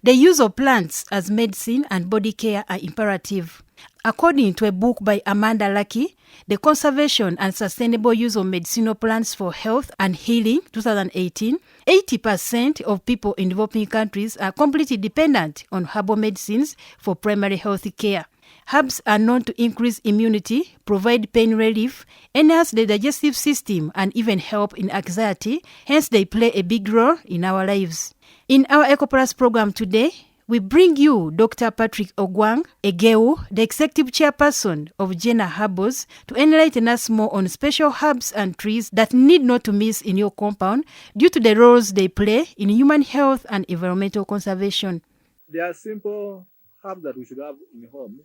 The use of plants as medicine and body care are imperative. According to a book by Amanda Lucky, The Conservation and Sustainable Use of Medicinal Plants for Health and Healing, 2018, 80% of people in developing countries are completely dependent on herbal medicines for primary health care. Herbs are known to increase immunity, provide pain relief, enhance the digestive system, and even help in anxiety. Hence, they play a big role in our lives. In our EcoPlus program today, we bring you Dr. Patrick Ogwanga Patrick, the Executive Chairperson of Jenna Herbals, to enlighten us more on special herbs and trees that need not to miss in your compound due to the roles they play in human health and environmental conservation. There are simple herbs that we should have in home.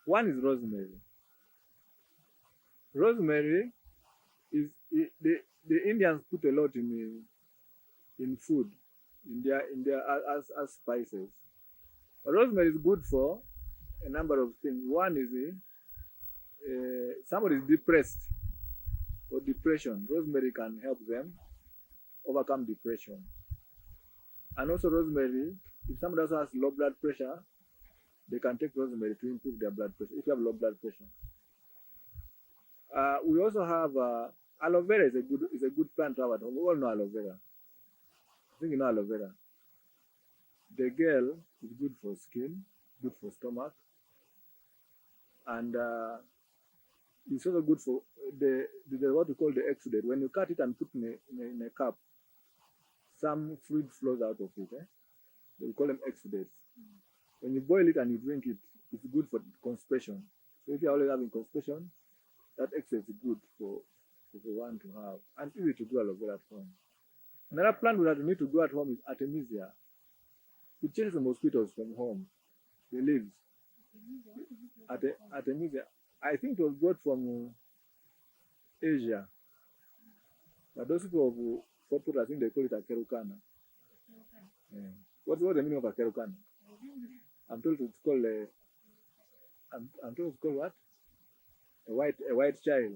One is rosemary. Rosemary is the Indians put a lot in food, in their as spices. Rosemary is good for a number of things. One is somebody is depressed or depression. Rosemary can help them overcome depression. And also rosemary, if somebody also has low blood pressure, they can take rosemary to improve their blood pressure if you have low blood pressure. We also have aloe vera is a good plant to have at home. We all know aloe vera. I think you know aloe vera. The gel is good for skin, good for stomach, and it's also good for the what we call the exudate. When you cut it and put in a cup, some fluid flows out of it. We call them exudates. When you boil it and you drink it, it's good for constipation. So if you're always having constipation, that exudate is good for one to have. And easy to grow aloe vera at home. Another plant that we need to grow at home is Artemisia. It chases the mosquitoes from home. The leaves. Artemisia. I think it was brought from Asia. But those people who I think they call it a kerukana. Yeah. What's the meaning of a kerukana? I'm told it's called I'm told it's called what? A white child.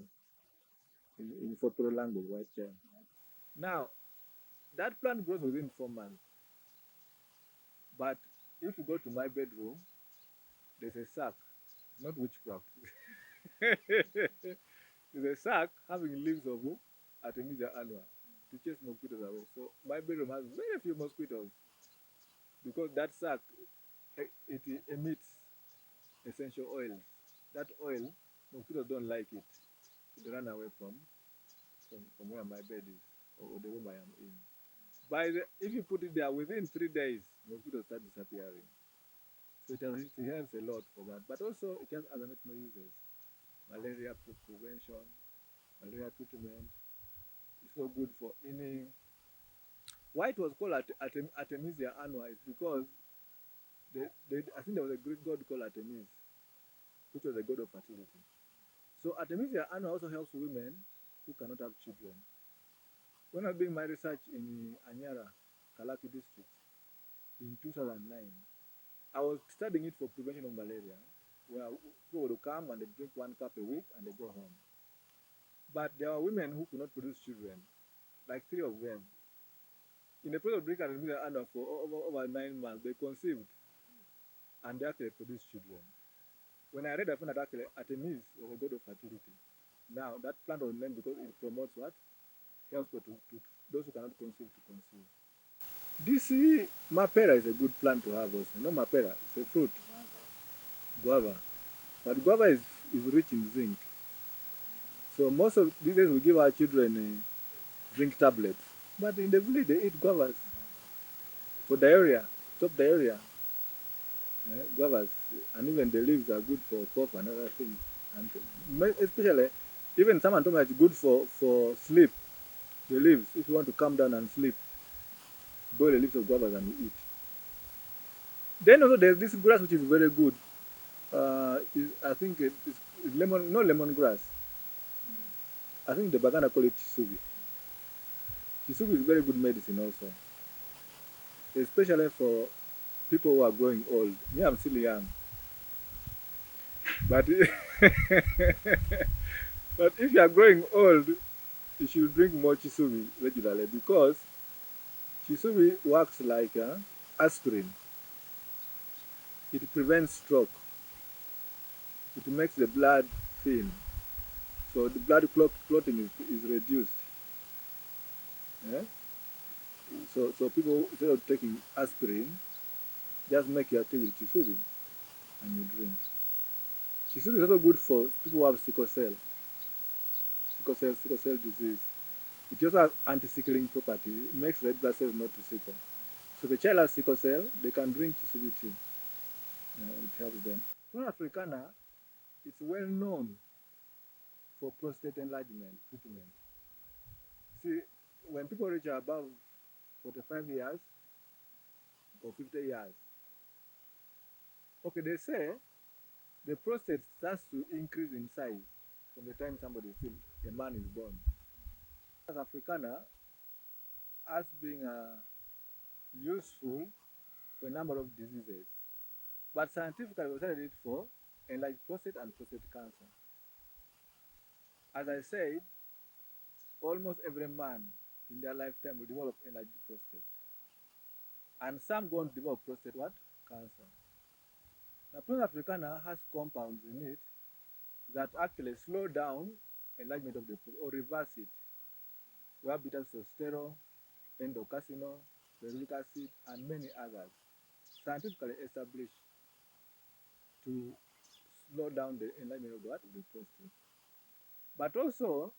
In Fotoro language, white child. Now, that plant grows within 4 months. But if you go to my bedroom, there's a sack, not witchcraft. There's a sack having leaves of Artemisia annua to chase mosquitoes away. So my bedroom has very few mosquitoes because that sack, it emits essential oils. That oil, mosquitoes don't like it. They run away from where my bed is or the room I am in. If you put it there within 3 days, mosquitoes start disappearing. So it helps a lot for that. But also it has other medicinal uses. Malaria prevention, malaria treatment. It's so good for any. Why it was called Artemisia annua is because I think there was a Greek god called Artemis, which was a god of fertility. So Artemisia annua also helps women who cannot have children. When I was doing my research in Anyara, Kalaki district, in 2009, I was studying it for prevention of malaria, where people would come and they drink 1 cup a week and they go home. But there were women who could not produce children, like 3 of them. In the process of drinking Artemisia annua for over 9 months, they conceived and they actually produced children. When I read, I found that actually Artemis was a god of fertility. Now, that plant was named because it promotes what? Helps to those who cannot conceive to conceive. This mapera is a good plant to have also. No mapera, it's a fruit. Guava. But guava is rich in zinc. So most of these days we give our children zinc tablets. But in the village they eat guavas for diarrhea, stop diarrhea. Guavas, and even the leaves are good for cough and other things. And especially, even someone told me it's good for sleep. The leaves, if you want to calm down and sleep, boil the leaves of guavas and you eat. Then also there's this grass which is very good. I think it's lemongrass. I think the Baganda call it chisubi. Chisubi is very good medicine also, especially for people who are growing old. Me, I'm still young. But but if you are growing old, you should drink more chisubi regularly because chisubi works like aspirin. it prevents stroke. It makes the blood thin. So the blood clotting is reduced. Yeah? So people, instead of taking aspirin, just make your tea with chisudi and you drink. Chisudi is also good for people who have sickle cell disease. It also has anti-sickling property. It makes red blood cells not to sickle. So if a child has sickle cell, they can drink chisudi tea. It helps them. Flora africana is well known for prostate enlargement treatment. See, when people reach above 45 years or 50 years, okay, they say the prostate starts to increase in size from the time somebody is still, a man is born. As africana, as being useful for a number of diseases, but scientifically we studied it for enlarged prostate and prostate cancer. As I said, almost every man in their lifetime will develop enlarged prostate. And some go on to develop prostate what? Cancer. Now, Prostate africana has compounds in it that actually slow down enlargement of the prostate or reverse it. We have beta-testosterone, endocarcinol, ferulic acid, and many others scientifically established to slow down the enlargement of the, what? Of the prostate. But also,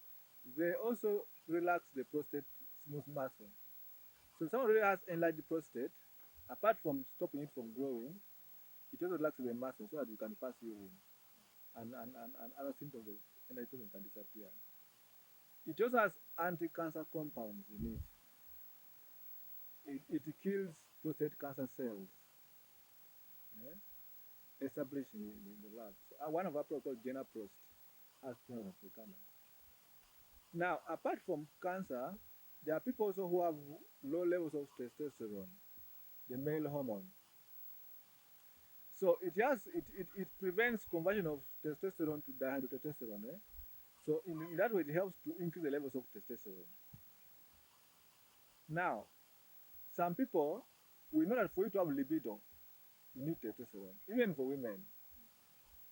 they also relax the prostate smooth muscle. So if someone really has enlarged prostate, apart from stopping it from growing, it also relaxes the muscle so that you can pass urine and other symptoms of enlarged prostate can disappear. It also has anti-cancer compounds in it. It kills prostate cancer cells, yeah, established in the lab. So one of our products called Prost has Prostate africana. Now, apart from cancer, there are people also who have low levels of testosterone, the male hormone. So it prevents conversion of testosterone to dihydrotestosterone. So in that way, it helps to increase the levels of testosterone. Now, some people, we know that for you to have libido, you need testosterone. Even for women,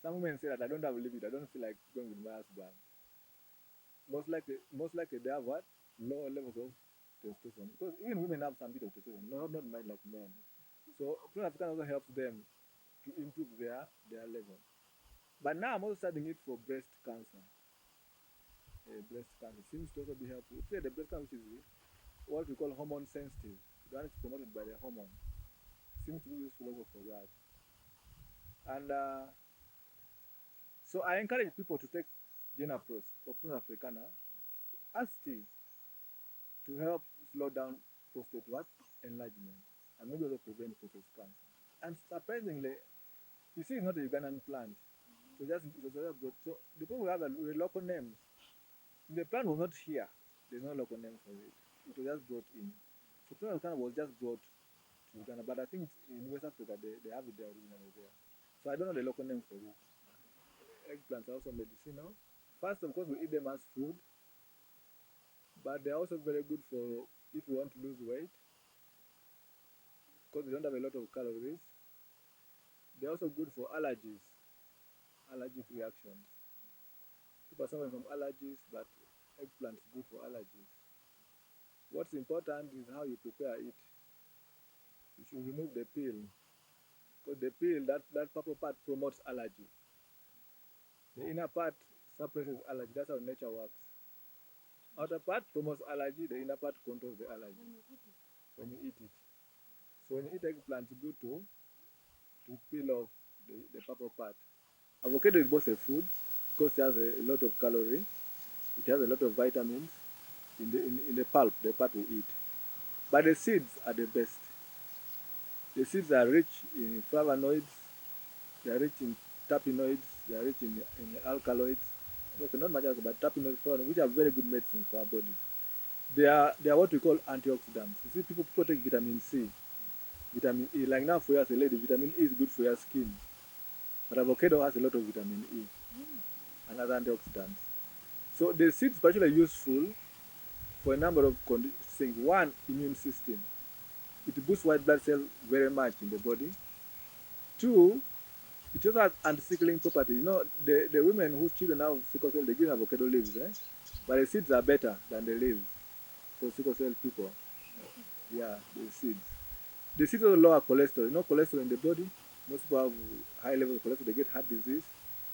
some women say that I don't have libido, I don't feel like going with my husband. Most likely they have what? Lower levels of testosterone. Because even women have some bit of testosterone, not like men. So Prostate africana also helps them to improve their level. But now I'm also studying it for breast cancer. Breast cancer seems to also be helpful. The breast cancer, which is what we call hormone sensitive, the one is promoted by the hormone, seems to be useful also for that. And so I encourage people to take Prost or Prostate africana as tea to help slow down prostate what? Enlargement, and maybe also prevent prostate cancer. And surprisingly, you see, it's not a Ugandan plant. So just so the people have the local names. The plant was not here. There's no local name for it. It was just brought in. So Prostate africana was just brought to Uganda, but I think in West Africa they have it there originally there. So I don't know the local name for it. Eggplants are also medicinal. First, of course, we eat them as food, but they're also very good for if you want to lose weight, because they don't have a lot of calories. They're also good for allergies, allergic reactions. People are suffering from allergies, but eggplant is good for allergies. What's important is how you prepare it. You should remove the peel, because the peel, that purple part promotes allergy. The inner part suppresses allergy. That's how nature works. Outer part promotes allergy, the inner part controls the allergy when you eat it. So when you eat eggplant, it's good to peel off the purple part. Avocado is both a food because it has a lot of calories. It has a lot of vitamins in the pulp, the part we eat. But the seeds are the best. The seeds are rich in flavonoids, they are rich in terpenoids, they are rich in alkaloids. Okay, not much else, but terpenoids, flavonoids, which are very good medicines for our bodies. They are what we call antioxidants. You see, people take vitamin C, vitamin E. Like now for you as a lady, vitamin E is good for your skin. But avocado has a lot of vitamin E and other antioxidants. So the seeds are actually useful for a number of things. One, immune system. It boosts white blood cells very much in the body. Two, it also has anti-sickling property. You know, the women whose children have sickle cell, they give avocado leaves, but the seeds are better than the leaves for sickle cell people. Yeah, the seeds. The seeds also lower cholesterol. You know, cholesterol in the body. Most people have high levels of cholesterol. They get heart disease,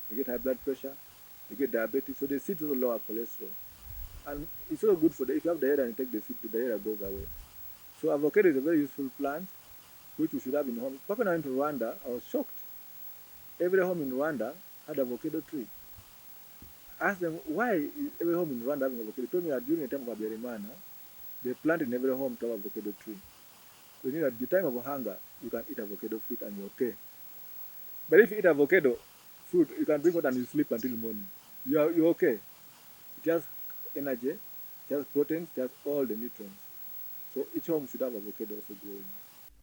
they get high blood pressure, they get diabetes. So the seeds also lower cholesterol. And it's also good for if you have diarrhea and you take the seed, the diarrhea goes away. So avocado is a very useful plant which we should have in homes. When I went to Rwanda, I was shocked. Every home in Rwanda had avocado tree. I asked them, why is every home in Rwanda having avocado? They told me that during the time of Abiyarimana, they planted in every home to have avocado tree. So you know at the time of hunger, you can eat avocado fruit and you're okay. But if you eat avocado fruit, you can drink water and you sleep until morning. You're okay. It has energy, it has proteins, it has all the nutrients. So each home should have avocado also growing.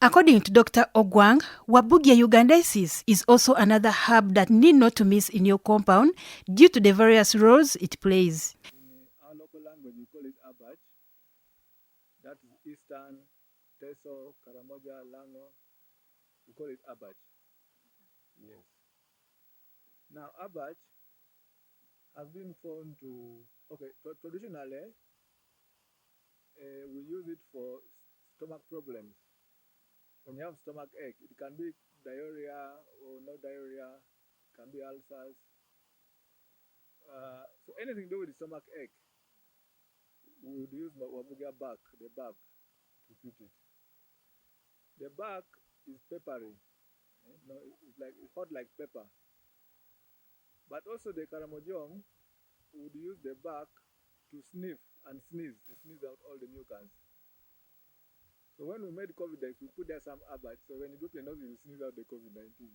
According to Dr. Ogwang, Wabugia ugandensis is also another herb that need not to miss in your compound due to the various roles it plays. In our local language, we call it abach. That is Eastern, Teso, Karamoja, Lango. We call it abach. Yes. Now, abach has been found to, okay, traditionally, we use it for stomach problems. When you have stomach ache, it can be diarrhea or no diarrhea, it can be ulcers. So anything to do with the stomach ache, we would use wabuga bark, the bark, to treat it. The bark is peppery. No, it's like it's hot like pepper. But also the karamojong would use the bark to sniff and sneeze, to sneeze out all the mucus. So when we made COVID-19, we put there some abach. So when you go to your nose, you sneeze out the COVID-19.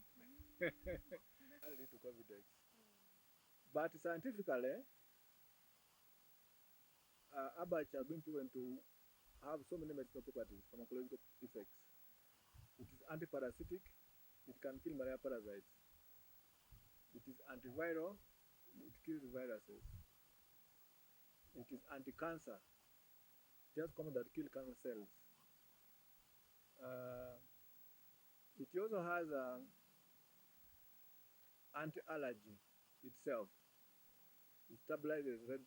Added it to COVID-19. But scientifically, abach has been proven to have so many medicinal properties, pharmacological effects. It is antiparasitic. It can kill malaria parasites. It is antiviral. It kills viruses. It is anti-cancer. Just common that kill cancer cells. It also has anti-allergy itself. It stabilizes white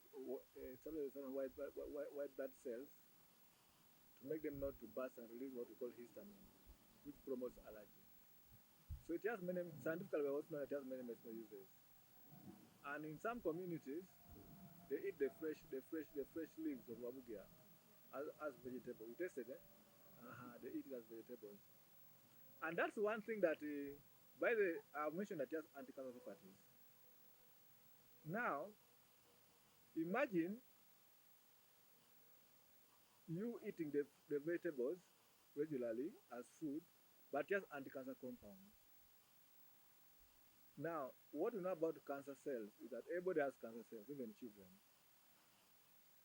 blood cells to make them not to burst and release what we call histamine, which promotes allergy. So it has many, scientifically we also know it has many medicinal uses. And in some communities, they eat the fresh leaves of wabugia as vegetable. You tasted it? They eat it as vegetables. And that's one thing that, by the I mentioned that it has anti-cancer properties. Now, imagine you eating the vegetables regularly as food, but just anti-cancer compounds. Now, what we know about cancer cells is that everybody has cancer cells, even children.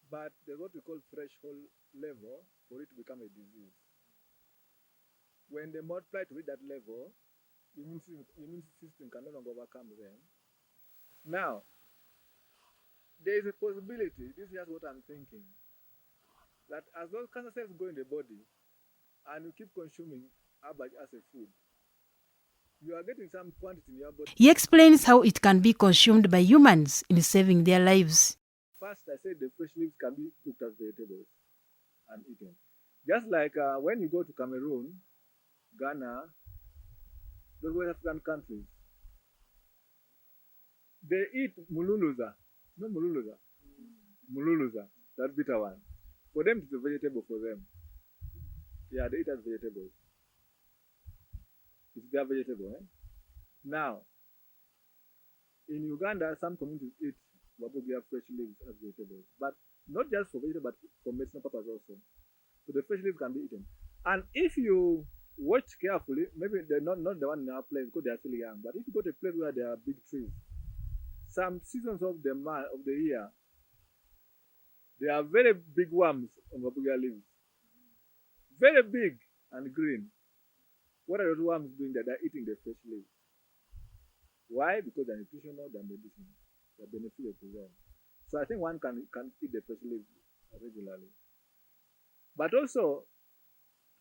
But there's what we call threshold level for it to become a disease. When they multiply to reach that level, the immune system can no longer overcome them. Now, there is a possibility, this is just what I'm thinking, that as those cancer cells go in the body and you keep consuming herbage as a food, you are getting some quantity in your body. He explains how it can be consumed by humans in saving their lives. First, I said the fresh leaves can be cooked as vegetables and eaten. Just like when you go to Cameroon, Ghana, those West African countries, they eat mululuza. No mululuza. Mululuza, that bitter one. For them, it's a vegetable for them. Yeah, they eat as vegetables. It's their vegetable. Now, in Uganda, some communities eat wabugia fresh leaves as vegetables, but not just for vegetable, but for medicinal purpose also. So the fresh leaves can be eaten. And if you watch carefully, maybe they're not the one in our place because they are still young, but if you go to a place where there are big trees, some seasons of the year, there are very big worms on wabugia leaves. Very big and green. What are those worms doing there? They're eating the fresh leaves. Why? Because they're nutritional, they're medicinal. They're beneficial to them. So I think one can eat the fresh leaves regularly. But also,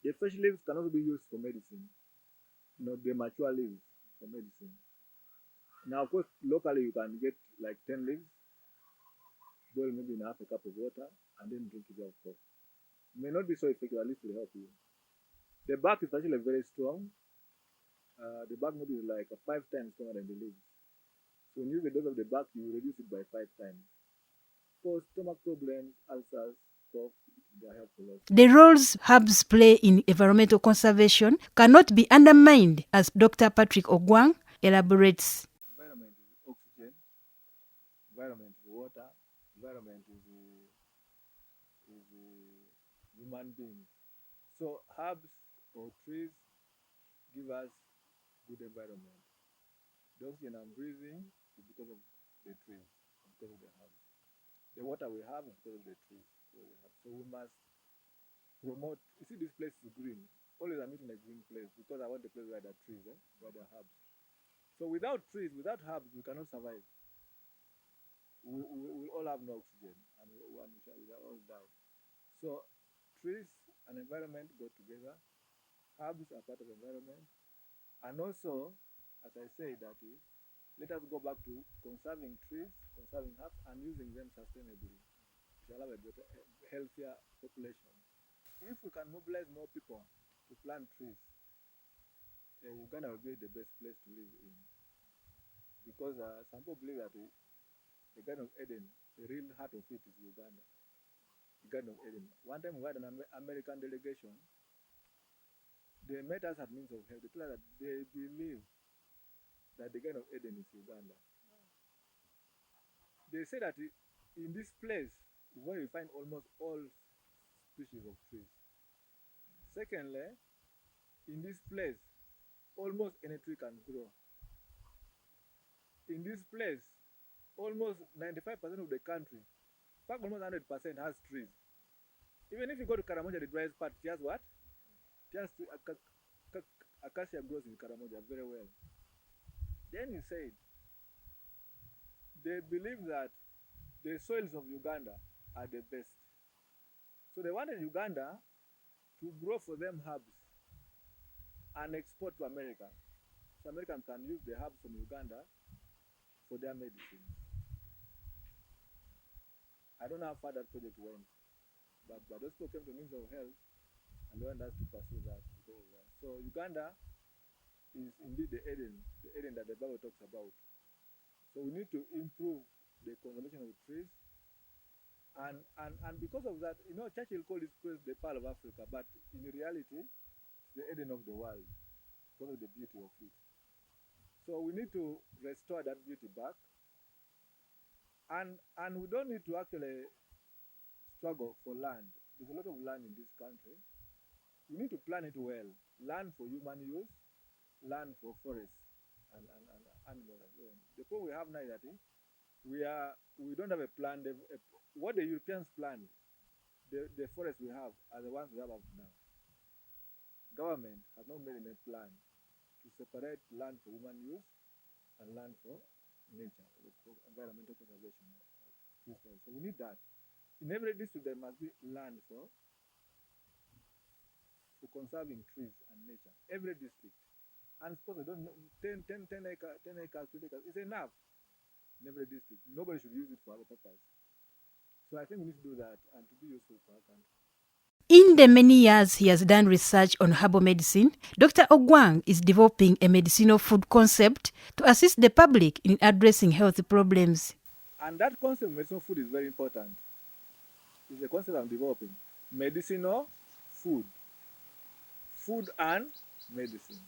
the fresh leaves can also be used for medicine. the mature leaves for medicine. Now, of course, locally you can get like 10 leaves, boil maybe in half a cup of water, and then drink it of cough. May not be so effective, at least will help you. The bark is actually very strong. The bark maybe is like 5 times stronger than the leaves. So when you use the dose of the bark, you reduce it by 5 times. For stomach problems, ulcers, cough, they are helpful also. The roles herbs play in environmental conservation cannot be undermined, as Dr. Patrick Ogwang elaborates. Environment is oxygen, environment is water, environment is human beings. So herbs or trees give us good environment. The oxygen I'm breathing is because of the trees, because of the herbs. The water we have is because of the trees. So we must promote. You see, this place is green. Always I'm eating a green place because I want a place where there are trees, where there are herbs. So without trees, without herbs, we cannot survive. We all have no oxygen, and we shall all die. So trees and environment go together. Herbs are part of environment, and also, as I say, that let us go back to conserving trees, conserving herbs, and using them sustainably. We shall have a better, healthier population. If we can mobilize more people to plant trees, Uganda will be the best place to live in. Because some people believe that the Garden of Eden, the real heart of it is Uganda. The Garden of Eden. One time we had an American delegation. They met us at Means of Health. They told us that they believe that the Garden of Eden is Uganda. They say that in this place is where you find almost all species of trees. Secondly, in this place, almost any tree can grow. In this place, almost 95% of the country, in fact almost 100% has trees. Even if you go to Karamoja, the driest part, just what? Just acacia grows in Karamoja very well. Then he said, they believe that the soils of Uganda are the best. So they wanted Uganda to grow for them herbs and export to America. So Americans can use the herbs from Uganda for their medicines. I don't know how far that project went, but those people came to Means of Health and they want us to pursue that. So Uganda is indeed the Eden that the Bible talks about. So we need to improve the conservation of trees. And because of that, Churchill called this place the Pearl of Africa, but in reality, it's the Eden of the world because of the beauty of it. So we need to restore that beauty back. And we don't need to actually struggle for land. There's a lot of land in this country. We need to plan it well. Land for human use, land for forests and animals and so on. The problem we have now is that we don't have a plan. What the Europeans planned, the forests we have are the ones we have now. Government has not made any plan to separate land for human use and land for nature, for environmental conservation. So we need that. In every district there must be land for conserving trees and nature. Every district. And suppose we don't know, 10 acres, 20 acres, it's enough in every district. Nobody should use it for other purpose. So I think we need to do that and to be useful for our country. In the many years he has done research on herbal medicine, Dr. Ogwang is developing a medicinal food concept to assist the public in addressing health problems. And that concept of medicinal food is very important. It's a concept I'm developing. Medicinal food. Food and medicine.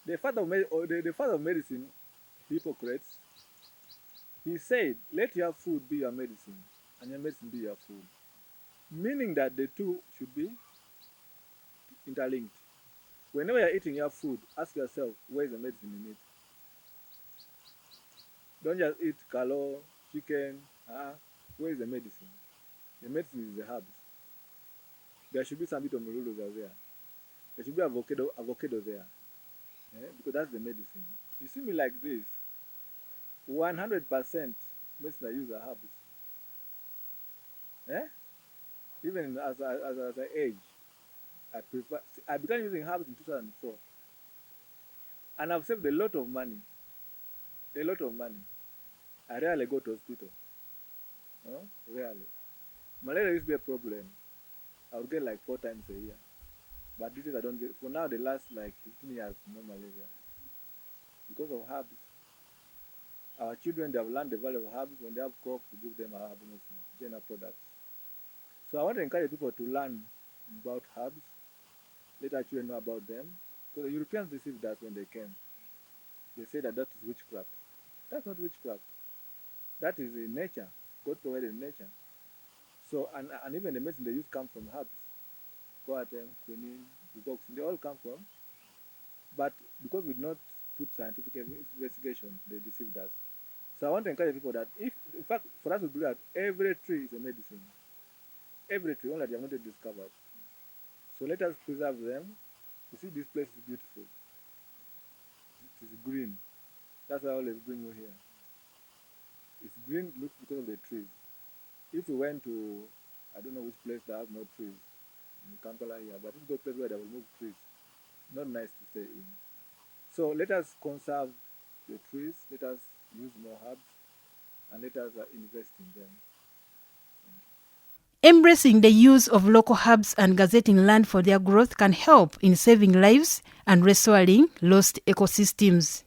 The father of medicine, Hippocrates, he said, let your food be your medicine and your medicine be your food. Meaning that the two should be interlinked. Whenever you're eating your food, ask yourself, where is the medicine in it? Don't just eat kalo, chicken. Where is the medicine? The medicine is the herbs. There should be some bit of mululu there. There should be avocado there. Because that's the medicine. You see me like this. 100% medicine I use are herbs. Even as I age, I began using herbs in 2004. And I've saved a lot of money. A lot of money. I rarely go to hospital. No? Rarely. Malaria used to be a problem. I would get like 4 times a year. But these days I don't get. For now, the last like 15 years, no malaria. Because of herbs. Our children, they have learned the value of herbs. When they have cough, we give them our herbal medicine, general products. So I want to encourage people to learn about herbs. Let our children know about them. Because the Europeans deceived us when they came. They say that is witchcraft. That's not witchcraft. That is in nature. God provided nature. So, and even the medicine they use come from herbs. Coartem, quinine, digoxin, they all come from. But because we did not put scientific investigations, they deceived us. So I want to encourage people that if, in fact, for us to believe that every tree is a medicine. Every tree, only that you have not yet discovered. So let us preserve them. You see, this place is beautiful. It is green. That's why I always bring you here. It's green, looks because of the trees. If we went to, I don't know which place that has no trees, in Kampala here, but if we go to a place where there will no trees, not nice to stay in. So let us conserve the trees, let us use more herbs, and let us invest in them. Embracing the use of local herbs and gazetting land for their growth can help in saving lives and restoring lost ecosystems.